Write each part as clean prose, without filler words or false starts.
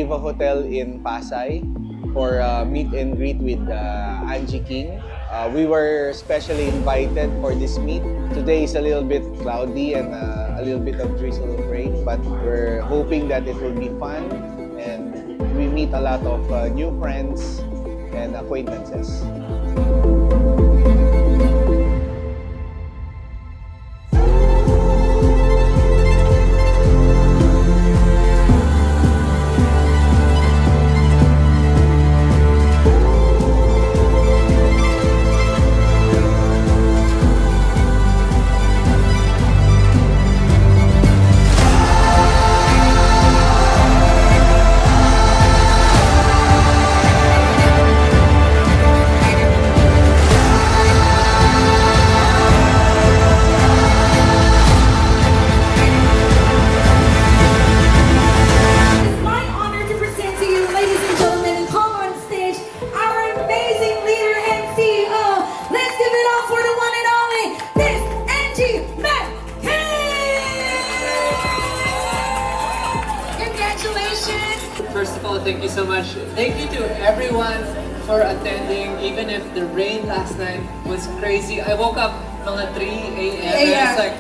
AVA Hotel in Pasay for meet and greet with Angie King. We were specially invited for this meet. Today is a little bit cloudy and a little bit of drizzle of rain, but we're hoping that it will be fun and we meet a lot of new friends and acquaintances. First of all, thank you so much. Thank you to everyone for attending, even if the rain last night was crazy. I woke up mga 3 a.m. and I was like,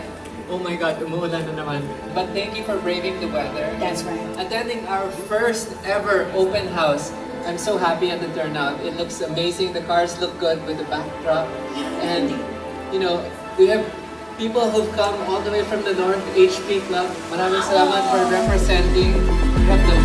oh my God, umuulan na naman. But thank you for braving the weather. That's right. Attending our first ever open house. I'm so happy at the turnout. It looks amazing. The cars look good with the backdrop. And, you know, we have people who've come all the way from the North HP Club. Maraming salamat for representing. We have the